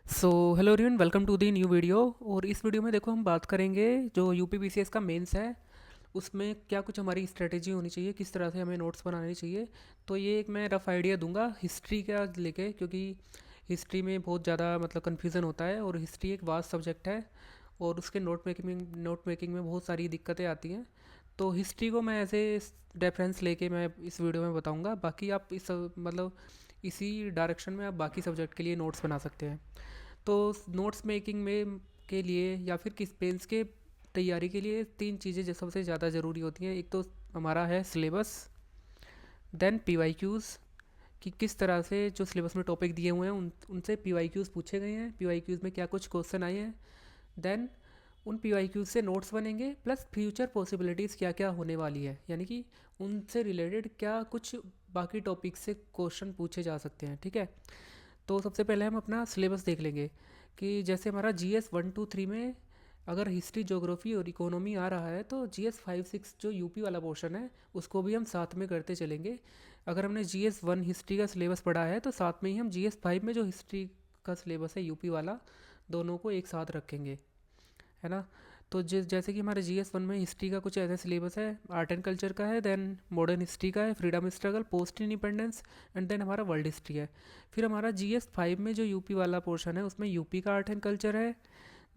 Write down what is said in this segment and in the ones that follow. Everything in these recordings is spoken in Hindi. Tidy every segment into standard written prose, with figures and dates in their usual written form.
So hello everyone, welcome to the new video. और इस वीडियो में देखो हम बात करेंगे जो यूपी पीसीएस का मेंस है उसमें क्या कुछ हमारी स्ट्रेटेजी होनी चाहिए, किस तरह से हमें नोट्स बनाने चाहिए। तो ये एक मैं रफ़ आइडिया दूंगा हिस्ट्री का लेके, क्योंकि हिस्ट्री में बहुत ज़्यादा मतलब कन्फ्यूज़न होता है और हिस्ट्री एक वास्ट सब्जेक्ट है और उसके नोट मेकिंग में बहुत सारी दिक्कतें आती हैं। तो हिस्ट्री को मैं ऐसे रेफरेंस लेके मैं इस वीडियो में बताऊंगा। बाकी आप इस मतलब इसी डायरेक्शन में आप बाकी सब्जेक्ट के लिए नोट्स बना सकते हैं। तो नोट्स मेकिंग में के लिए या फिर किस पेंस के तैयारी के लिए तीन चीज़ें जो सबसे ज़्यादा ज़रूरी होती हैं। एक तो हमारा है सिलेबस, देन पीवाईक्यूज़ कि किस तरह से जो सिलेबस में टॉपिक दिए हुए हैं उनसे पीवाईक्यूज़ पूछे गए हैं, पीवाईक्यूज़ में क्या कुछ क्वेश्चन आए हैं। देन उन पीवाईक्यूज़ से नोट्स बनेंगे, प्लस फ्यूचर पॉसिबिलिटीज़ क्या क्या होने वाली है, यानी कि उनसे रिलेटेड क्या कुछ बाकी टॉपिक से क्वेश्चन पूछे जा सकते हैं। ठीक है, तो सबसे पहले हम अपना सिलेबस देख लेंगे कि जैसे हमारा जी एस 1 2 3 में अगर हिस्ट्री ज्योग्राफी और इकोनॉमी आ रहा है तो जी एस 5 6 जो यूपी वाला पोर्शन है उसको भी हम साथ में करते चलेंगे। अगर हमने जी एस 1 हिस्ट्री का सिलेबस पढ़ा है तो साथ में ही हम जी एस 5 में जो हिस्ट्री का सिलेबस है यूपी वाला, दोनों को एक साथ रखेंगे, है ना। तो जैसे कि हमारे जी एस 1 में हिस्ट्री का कुछ ऐसा सिलेबस है, आर्ट एंड कल्चर का है, देन मॉडर्न हिस्ट्री का है, freedom struggle, post independence, and then हमारा वर्ल्ड हिस्ट्री है। फिर हमारा जी एस 5 में जो यूपी वाला पोर्शन है उसमें यूपी का आर्ट एंड कल्चर है,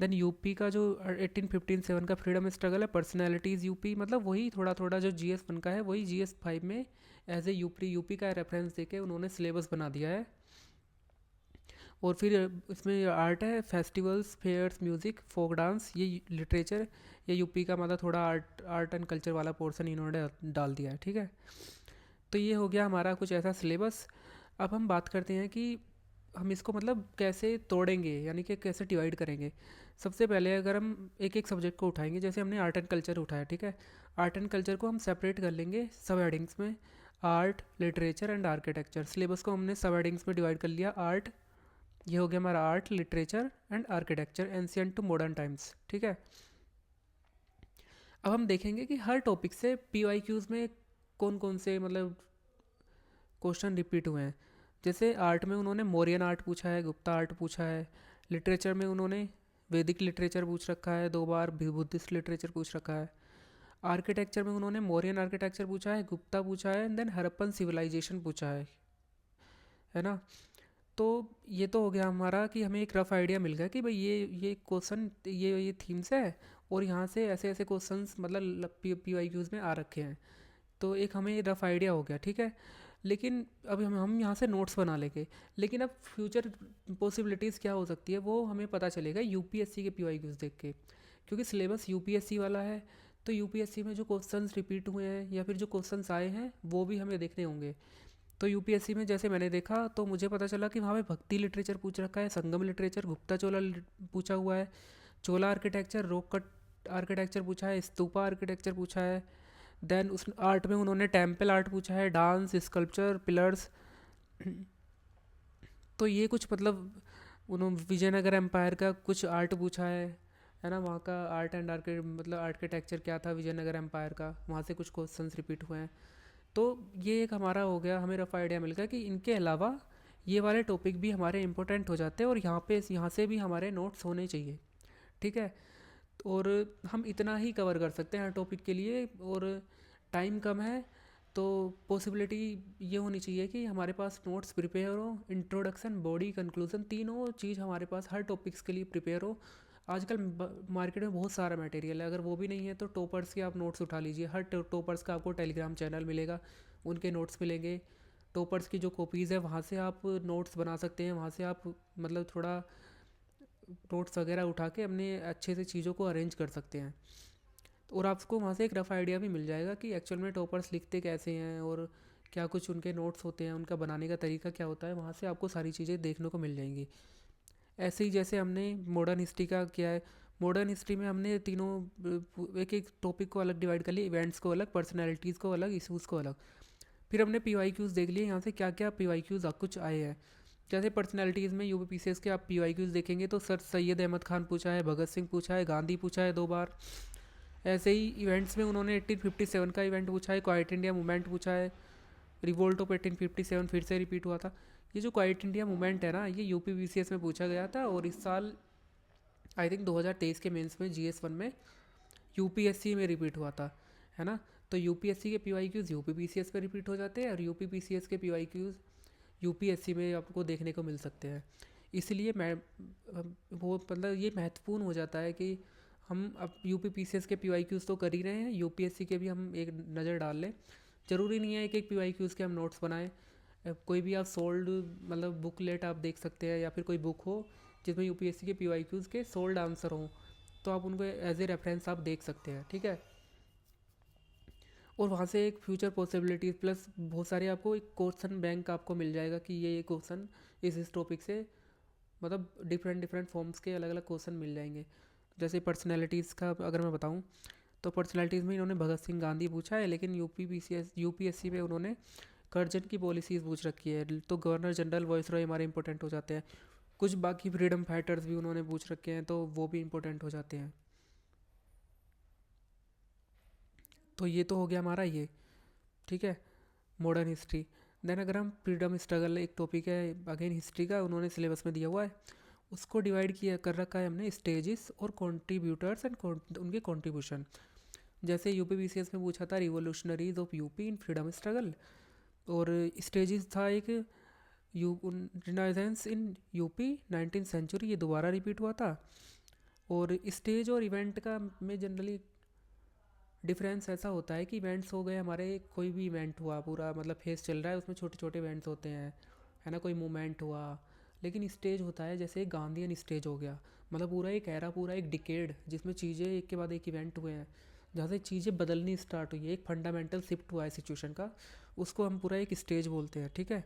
देन यूपी का जो 1857 का फ्रीडम स्ट्रगल है, पर्सनैलिटीज़ यूपी, मतलब वही थोड़ा थोड़ा जो जी एस 1 का है वही जी एस 5 में एज ए यूपी का रेफरेंस देके उन्होंने सिलेबस बना दिया है। और फिर इसमें आर्ट है, festivals, fairs, music, folk dance, ये लिटरेचर, ये यूपी का मतलब थोड़ा आर्ट एंड कल्चर वाला पोर्शन इन्होंने डाल दिया है। ठीक है, तो ये हो गया हमारा कुछ ऐसा सिलेबस। अब हम बात करते हैं कि हम इसको मतलब कैसे तोड़ेंगे, यानी कि कैसे डिवाइड करेंगे। सबसे पहले अगर हम एक एक सब्जेक्ट को उठाएंगे, जैसे हमने आर्ट एंड कल्चर उठाया, ठीक है, आर्ट एंड कल्चर को हम सेपरेट कर लेंगे सब हेडिंग्स में, art, literature and architecture. Syllabus को हमने सब हेडिंग्स में डिवाइड कर लिया। आर्ट, ये हो गया हमारा art, literature and architecture, ancient to modern times. ठीक है, अब हम देखेंगे कि हर टॉपिक से पीवाईक्यूज़ में कौन कौन से मतलब क्वेश्चन रिपीट हुए हैं। जैसे आर्ट में उन्होंने मौर्यन आर्ट पूछा है, गुप्ता आर्ट पूछा है। लिटरेचर में उन्होंने वैदिक लिटरेचर पूछ रखा है 2 बार, बुद्धिस्ट लिटरेचर पूछ रखा है। आर्किटेक्चर में उन्होंने मौर्यन आर्किटेक्चर पूछा है, गुप्ता पूछा है, एंड देन हड़प्पन सिविलाइजेशन पूछा है ना। तो ये तो हो गया हमारा कि हमें एक रफ़ आइडिया मिल गया कि भाई ये क्वेश्चन ये थीम्स है और यहाँ से ऐसे ऐसे क्वेश्चंस मतलब पी वाई क्यूज़ में आ रखे हैं। तो एक हमें रफ़ आइडिया हो गया, ठीक है। लेकिन अब हम यहाँ से नोट्स बना लेंगे, लेकिन अब फ्यूचर पॉसिबिलिटीज़ क्या हो सकती है वो हमें पता चलेगा यूपीएससी के पी वाई क्यूज़ देख के, क्योंकि सिलेबस यूपीएससी वाला है। तो यूपीएससी में जो क्वेश्चंस रिपीट हुए हैं या फिर जो क्वेश्चंस आए हैं वो भी हमें देखने होंगे। तो यूपीएससी में जैसे मैंने देखा तो मुझे पता चला कि वहाँ पे भक्ति लिटरेचर पूछ रखा है, संगम लिटरेचर, गुप्ता चोला पूछा हुआ है, चोला आर्किटेक्चर, रॉक कट आर्किटेक्चर पूछा है, स्तूपा आर्किटेक्चर पूछा है। देन उस आर्ट में उन्होंने टेम्पल आर्ट पूछा है, डांस, स्कल्पचर, पिलर्स। तो ये कुछ मतलब उन्होंने विजयनगर एम्पायर का कुछ आर्ट पूछा है ना, वहाँ का आर्ट एंड मतलब आर्किटेक्चर क्या था विजयनगर एम्पायर का, वहाँ से कुछ क्वेश्चंस रिपीट हुए हैं। तो ये एक हमारा हो गया, हमें रफ़ आइडिया मिल गया कि इनके अलावा ये वाले टॉपिक भी हमारे इंपॉर्टेंट हो जाते हैं और यहाँ से भी हमारे नोट्स होने चाहिए। ठीक है, और हम इतना ही कवर कर सकते हैं हर टॉपिक के लिए और टाइम कम है। तो पॉसिबिलिटी ये होनी चाहिए कि हमारे पास नोट्स प्रिपेयर हो, इंट्रोडक्शन, बॉडी, कंक्लूजन, तीनों चीज़ हमारे पास हर टॉपिक्स के लिए प्रिपेयर हो। आजकल मार्केट में बहुत सारा मटेरियल है, अगर वो भी नहीं है तो टॉपर्स के आप नोट्स उठा लीजिए। हर टॉपर्स का आपको टेलीग्राम चैनल मिलेगा, उनके नोट्स मिलेंगे। टॉपर्स की जो कॉपीज़ है वहाँ से आप नोट्स बना सकते हैं, वहाँ से आप मतलब थोड़ा नोट्स वगैरह उठा के अपने अच्छे से चीज़ों को अरेंज कर सकते हैं। और आपको वहाँ से एक रफ़ आइडिया भी मिल जाएगा कि एक्चुअल में टॉपर्स लिखते कैसे हैं और क्या कुछ उनके नोट्स होते हैं, उनका बनाने का तरीका क्या होता है, वहाँ से आपको सारी चीज़ें देखने को मिल जाएंगी। ऐसे ही जैसे हमने मॉडर्न हिस्ट्री का किया है, मॉडर्न हिस्ट्री में हमने तीनों एक एक टॉपिक को अलग डिवाइड कर लिया, इवेंट्स को अलग, पर्सनैलिटीज़ को अलग, इशूज़ को अलग। फिर हमने पी वाई क्यूज़ देख लिए यहाँ से क्या क्या पी वाई क्यूज़ कुछ आए हैं। जैसे पर्सनैलिटीज़ में यूपी पी के आप पी वाई क्यूज़ देखेंगे तो सर सैयद अहमद खान पूछा है, भगत सिंह पूछा है, गांधी पूछा है 2 बार। ऐसे ही इवेंट्स में उन्होंने 1857 का इवेंट पूछा है, क्वाइट इंडिया मूवमेंट पूछा है, रिवोल्ट ऑफ 1857 फिर से रिपीट हुआ था। ये जो क्वाइट इंडिया मूवमेंट है ना, ये यूपीपीसीएस में पूछा गया था, और इस साल आई थिंक 2023 के मेंस में जीएस वन में यूपीएससी में रिपीट हुआ था, है ना। तो यूपीएससी के पीवाईक्यूज यूपीपीसीएस में रिपीट हो जाते हैं, और यूपीपीसीएस के पीवाईक्यूज यूपीएससी में आपको देखने को मिल सकते हैं। इसलिए मैं वो मतलब ये महत्वपूर्ण हो जाता है कि हम अब यूपीपीसीएस के पीवाईक्यूज तो कर ही रहे हैं, यूपीएससी के भी हम एक नज़र डाल लें। ज़रूरी नहीं है एक पीवाईक्यूज के हम नोट्स बनाएं। कोई भी आप सोल्ड मतलब बुकलेट आप देख सकते हैं, या फिर कोई बुक हो जिसमें यूपीएससी के पीवाईक्यूज के सोल्ड आंसर हों, तो आप उनको एज ए रेफरेंस आप देख सकते हैं, ठीक है। और वहाँ से एक फ्यूचर पॉसिबिलिटीज़ प्लस बहुत सारे आपको एक क्वेश्चन बैंक आपको मिल जाएगा कि ये क्वेश्चन इस टॉपिक से मतलब डिफरेंट डिफरेंट फॉर्म्स के अलग अलग क्वेश्चन मिल जाएंगे। जैसे पर्सनैलिटीज़ का अगर मैं बताऊँ, तो पर्सनैलिटीज़ में इन्होंने भगत सिंह गांधी पूछा है, लेकिन यूपीएससी में उन्होंने कर्जन की पॉलिसीज़ पूछ रखी है, तो गवर्नर जनरल वॉइस रॉय हमारे इंपॉर्टेंट हो जाते हैं। कुछ बाकी फ्रीडम फाइटर्स भी उन्होंने पूछ रखे हैं, तो वो भी इंपॉर्टेंट हो जाते हैं। तो ये तो हो गया हमारा ये, ठीक है, मॉडर्न हिस्ट्री। देन अगर हम फ्रीडम स्ट्रगल, एक टॉपिक है अगेन हिस्ट्री का, उन्होंने सिलेबस में दिया हुआ है, उसको डिवाइड किया कर रखा है हमने स्टेजेस और कॉन्ट्रीब्यूटर्स एंड उनके कॉन्ट्रीब्यूशन। जैसे यूपीपीसीएस में पूछा था revolutionaries of UP in freedom struggle, और स्टेजेस था एक रिनाइजेंस इन यूपी 19th सेंचुरी, ये दोबारा रिपीट हुआ था। और स्टेज और इवेंट का में जनरली डिफरेंस ऐसा होता है कि इवेंट्स हो गए हमारे, कोई भी इवेंट हुआ पूरा मतलब फेस चल रहा है, उसमें छोटे छोटे इवेंट्स होते हैं, है ना, कोई मूवमेंट हुआ। लेकिन स्टेज होता है जैसे गांधीयन स्टेज हो गया, मतलब पूरा एक एरा, पूरा एक डिकेड जिसमें चीज़ें एक के बाद एक इवेंट हुए हैं, जहाँ से चीज़ें बदलनी स्टार्ट हुई है, एक फंडामेंटल शिफ्ट हुआ है सिचुएशन का, उसको हम पूरा एक स्टेज बोलते हैं, ठीक है।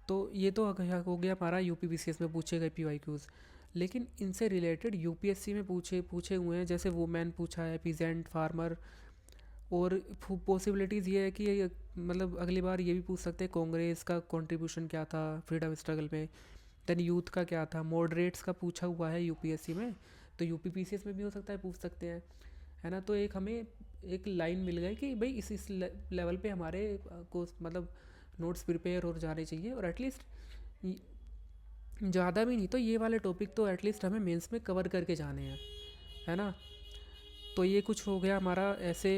तो ये तो हो गया हमारा यूपीपीसीएस में पूछे गए पीवाईक्यूज। लेकिन इनसे रिलेटेड यूपीएससी में पूछे पूछे हुए हैं, जैसे वुमेन पूछा है, पीजेंट, फार्मर, और पॉसिबिलिटीज़ ये है कि मतलब अगली बार ये भी पूछ सकते हैं कांग्रेस का कंट्रीब्यूशन क्या था फ्रीडम स्ट्रगल में, देन यूथ का क्या था, मॉडरेट्स का पूछा हुआ है यूपीएससी में, तो यूपीपीसीएस में भी हो सकता है, पूछ सकते हैं, है ना। तो एक हमें एक लाइन मिल गई कि भाई इस लेवल पे हमारे को मतलब नोट्स प्रिपेयर हो जाने चाहिए, और एटलीस्ट ज़्यादा भी नहीं तो ये वाले टॉपिक तो एटलीस्ट हमें मेंस में कवर करके जाने हैं, है ना। तो ये कुछ हो गया हमारा ऐसे।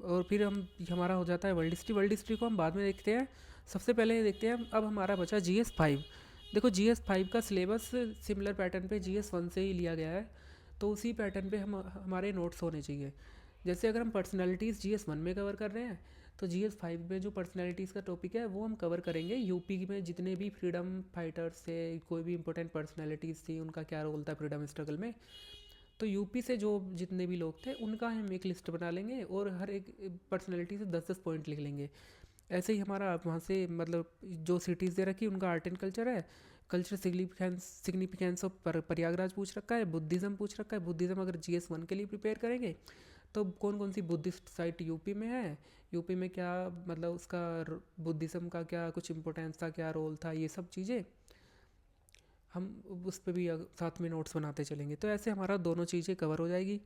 और फिर हम हमारा हो जाता है वर्ल्ड हिस्ट्री। वर्ल्ड हिस्ट्री को हम बाद में देखते हैं, सबसे पहले देखते हैं अब हमारा बचा जीएस 5। देखो जीएस 5 का सिलेबस सिमिलर पैटर्न पे जीएस 1 से ही लिया गया है, तो उसी पैटर्न पे हम हमारे नोट्स होने चाहिए। जैसे अगर हम पर्सनैलिटीज़ जीएस 1 में कवर कर रहे हैं, तो जीएस 5 में जो पर्सनैलिटीज़ का टॉपिक है वो हम कवर करेंगे यूपी में जितने भी फ्रीडम फाइटर्स थे, कोई भी इंपॉर्टेंट पर्सनैलिटीज़ थी, उनका क्या रोल था फ्रीडम स्ट्रगल में। तो यूपी से जो जितने भी लोग थे उनका हम एक लिस्ट बना लेंगे, और हर एक पर्सनैलिटी से 10-10 पॉइंट लिख लेंगे। ऐसे ही हमारा वहाँ से मतलब जो सिटीज़ दे रखी उनका आर्ट एंड कल्चर है, कल्चर सिग्निफिकेंस ऑफ प्रयागराज पूछ रखा है, बुद्धिज़्म पूछ रखा है। बुद्धिज़्म अगर जीएस 1 के लिए प्रिपेयर करेंगे तो कौन कौन सी बुद्धिस्ट साइट यूपी में है, यूपी में क्या मतलब उसका बुद्धिज़्म का क्या कुछ इंपॉर्टेंस था, क्या रोल था, ये सब चीज़ें हम उस पर भी साथ में नोट्स बनाते चलेंगे, तो ऐसे हमारा दोनों चीज़ें कवर हो जाएगी।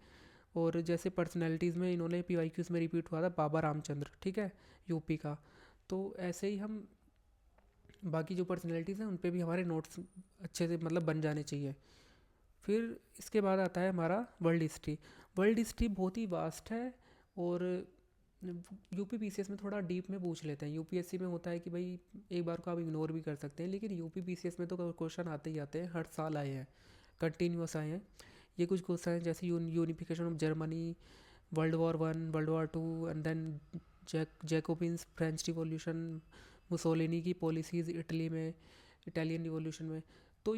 और जैसे पर्सनैलिटीज़ में इन्होंने पीवाईक्यूज़ में रिपीट हुआ था बाबा रामचंद्र, ठीक है, यूपी का। तो ऐसे ही हम बाकी जो पर्सनैलिटीज़ हैं उन पे भी हमारे नोट्स अच्छे से मतलब बन जाने चाहिए। फिर इसके बाद आता है हमारा वर्ल्ड हिस्ट्री। वर्ल्ड हिस्ट्री बहुत ही वास्ट है, और यूपी पीसीएस में थोड़ा डीप में पूछ लेते हैं। यूपीएससी में होता है कि भाई एक बार को आप इग्नोर भी कर सकते हैं, लेकिन यूपी पीसीएस में तो क्वेश्चन आते ही आते हैं, हर साल आए हैं, कंटिन्यूस आए हैं। ये कुछ क्वेश्चन हैं जैसे unification of Germany, world war 1, world war 2, and then Jacobins French revolution, Mussolini की पॉलिसीज़ इटली में, इटालियन रिवॉल्यूशन में। तो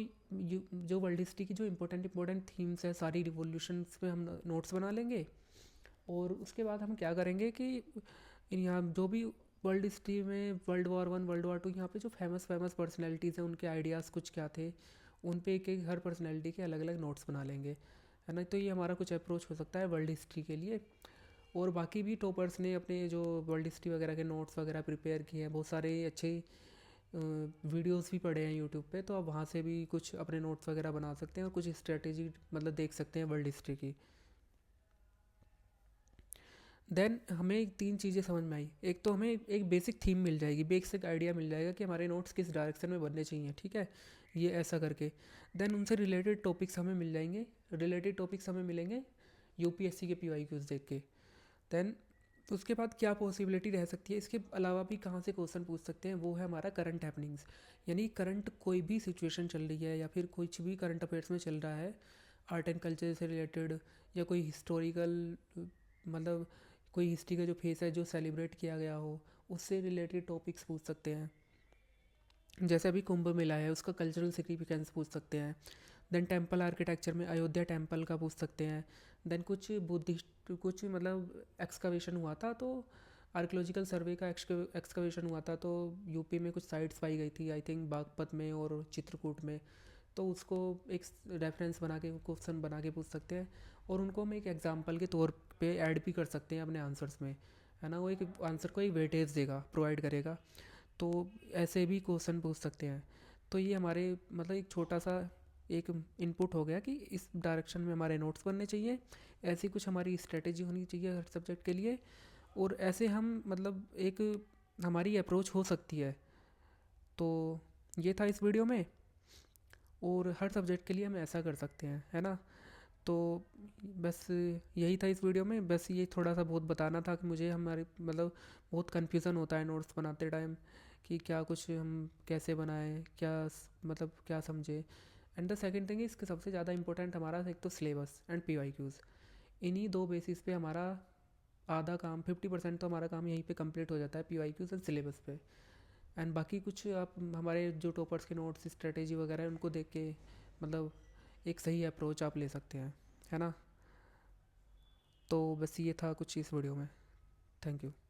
जो वर्ल्ड हिस्ट्री की जो इंपॉर्टेंट थीम्स है सारी रिवॉल्यूशंस में हम नोट्स बना लेंगे। और उसके बाद हम क्या करेंगे कि यहाँ जो भी वर्ल्ड हिस्ट्री में वर्ल्ड वॉर 1, वर्ल्ड वॉर 2, यहाँ पे जो फेमस फेमस पर्सनैलिटीज़ हैं उनके आइडियाज़ कुछ क्या थे, उन पे एक एक हर पर्सनैलिटी के अलग अलग नोट्स बना लेंगे, है ना। तो ये हमारा कुछ अप्रोच हो सकता है वर्ल्ड हिस्ट्री के लिए। और बाकी भी टॉपर्स ने अपने जो वर्ल्ड हिस्ट्री वगैरह के नोट्स वगैरह प्रिपेयर किए हैं, बहुत सारे अच्छे वीडियोस भी पड़े हैं यूट्यूब पे, तो आप वहाँ से भी कुछ अपने नोट्स वगैरह बना सकते हैं, और कुछ स्ट्रेटेजी मतलब देख सकते हैं वर्ल्ड हिस्ट्री की। देन हमें तीन चीज़ें समझ में आई। एक तो हमें एक बेसिक थीम मिल जाएगी, बेसिक आइडिया मिल जाएगा कि हमारे नोट्स किस डायरेक्शन में बनने चाहिए, ठीक है, ये ऐसा करके। देन उनसे रिलेटेड टॉपिक्स हमें मिल जाएंगे, रिलेटेड टॉपिक्स हमें मिलेंगे यूपीएससी के पीवाई क्यूज़ देख के। देन उसके बाद क्या पॉसिबिलिटी रह सकती है, इसके अलावा भी कहाँ से क्वेश्चन पूछ सकते हैं, वो है हमारा करंट हैपनिंग्स। यानी करंट कोई भी सिचुएशन चल रही है या फिर कुछ भी करंट अफेयर्स में चल रहा है, आर्ट एंड कल्चर से रिलेटेड, या कोई हिस्टोरिकल, मतलब कोई हिस्ट्री का जो फेस है जो सेलिब्रेट किया गया हो, उससे रिलेटेड टॉपिक्स पूछ सकते हैं। जैसे अभी कुंभ मेला है, उसका कल्चरल सिग्निफिकेंस पूछ सकते हैं। देन टेम्पल आर्किटेक्चर में अयोध्या टेम्पल का पूछ सकते हैं। देन कुछ बुद्धिस्ट, कुछ मतलब एक्सकवेशन हुआ था, तो आर्कियोलॉजिकल सर्वे का एक्सकवेशन हुआ था, तो यूपी में कुछ साइट्स पाई गई थी, आई थिंक बागपत में और चित्रकूट में। तो उसको एक रेफरेंस बना के, क्वेश्चन बना के पूछ सकते हैं, और उनको हम एक एग्जांपल के तौर पे ऐड भी कर सकते हैं अपने आंसर्स में, है ना। वो एक आंसर को एक वेटेज देगा, प्रोवाइड करेगा। तो ऐसे भी क्वेश्चन पूछ सकते हैं। तो ये हमारे मतलब एक छोटा सा एक इनपुट हो गया कि इस डायरेक्शन में हमारे नोट्स बनने चाहिए, ऐसी कुछ हमारी स्ट्रेटेजी होनी चाहिए हर सब्जेक्ट के लिए, और ऐसे हम मतलब एक हमारी अप्रोच हो सकती है। तो ये था इस वीडियो में, और हर सब्जेक्ट के लिए हम ऐसा कर सकते हैं, है ना। तो बस यही था इस वीडियो में, बस ये थोड़ा सा बहुत बताना था कि मुझे हमारे मतलब बहुत कन्फ्यूज़न होता है नोट्स बनाते टाइम, कि क्या कुछ हम कैसे बनाएं, क्या मतलब क्या समझे। एंड द सेकंड थिंग, इसके सबसे ज़्यादा इंपॉर्टेंट हमारा एक तो syllabus and P Y Qs. इन्हीं दो बेसिस पे हमारा आधा काम, 50% तो हमारा काम यहीं पे कंप्लीट हो जाता है, P Y Qs and syllabus पे। एंड बाकी कुछ आप हमारे जो टॉपर्स के नोट्स, स्ट्रेटेजी वगैरह है, उनको देख के मतलब एक सही अप्रोच आप ले सकते हैं, है ना। तो बस ये था कुछ इस वीडियो में। Thank you.